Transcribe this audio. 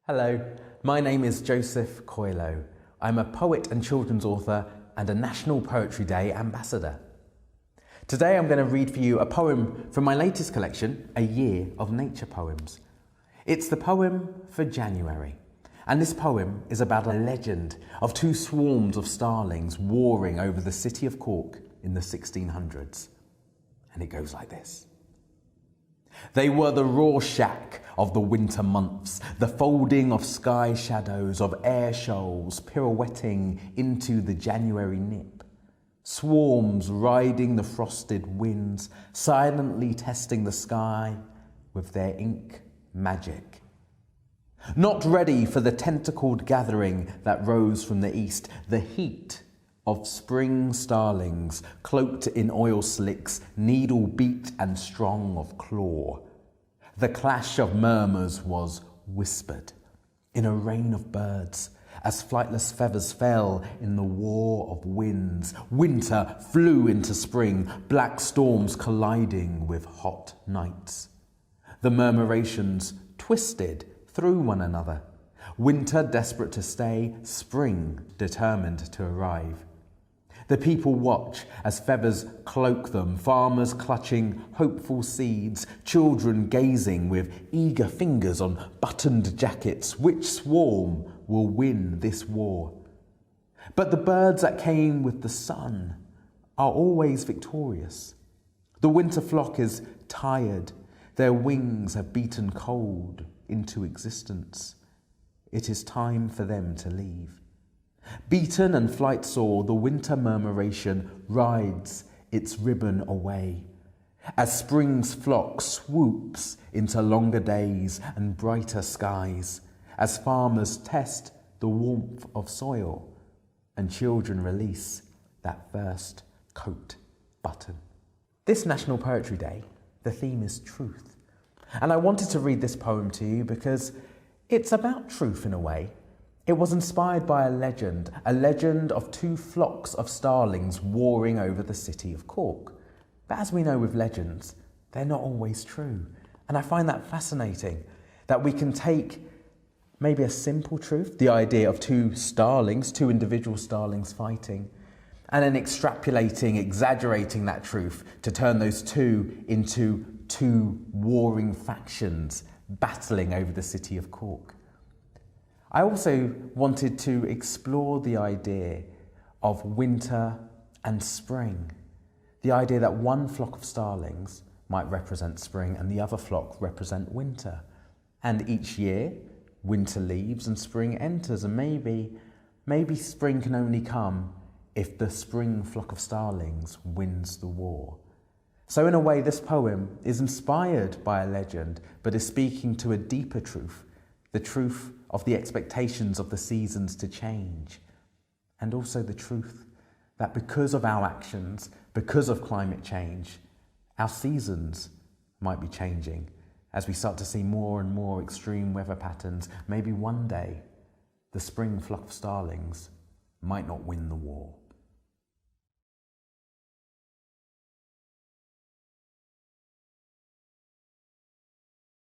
Hello, my name is Joseph Coelho. I'm a poet and children's author and a National Poetry Day ambassador. Today I'm going to read for you a poem from my latest collection, A Year of Nature Poems. It's the poem for January, and this poem is about a legend of two swarms of starlings warring over the city of Cork in the 1600s. And it goes like this. They were the Rorschach of the winter months, the folding of sky shadows, of air shoals pirouetting into the January nip. Swarms riding the frosted winds, silently testing the sky with their ink magic. Not ready for the tentacled gathering that rose from the east, the heat of spring starlings, cloaked in oil slicks, needle-beaked and strong of claw. The clash of murmurs was whispered in a rain of birds, as flightless feathers fell in the war of winds. Winter flew into spring, black storms colliding with hot nights. The murmurations twisted through one another. Winter desperate to stay, spring determined to arrive. The people watch as feathers cloak them, farmers clutching hopeful seeds, children gazing with eager fingers on buttoned jackets. Which swarm will win this war? But the birds that came with the sun are always victorious. The winter flock is tired. Their wings have beaten cold into existence. It is time for them to leave. Beaten and flight sore, the winter murmuration rides its ribbon away as spring's flock swoops into longer days and brighter skies, as farmers test the warmth of soil and children release that first coat button. This National Poetry Day, the theme is truth. And I wanted to read this poem to you because it's about truth in a way. It was inspired by a legend of two flocks of starlings warring over the city of Cork. But as we know with legends, they're not always true. And I find that fascinating, that we can take maybe a simple truth, the idea of two individual starlings fighting, and then extrapolating, exaggerating that truth to turn those two into two warring factions battling over the city of Cork. I also wanted to explore the idea of winter and spring. The idea that one flock of starlings might represent spring and the other flock represent winter. And each year, winter leaves and spring enters, and maybe spring can only come if the spring flock of starlings wins the war. So in a way, this poem is inspired by a legend, but is speaking to a deeper truth, the truth of the expectations of the seasons to change, and also the truth that because of our actions, because of climate change, our seasons might be changing as we start to see more and more extreme weather patterns. Maybe one day the spring flock of starlings might not win the war.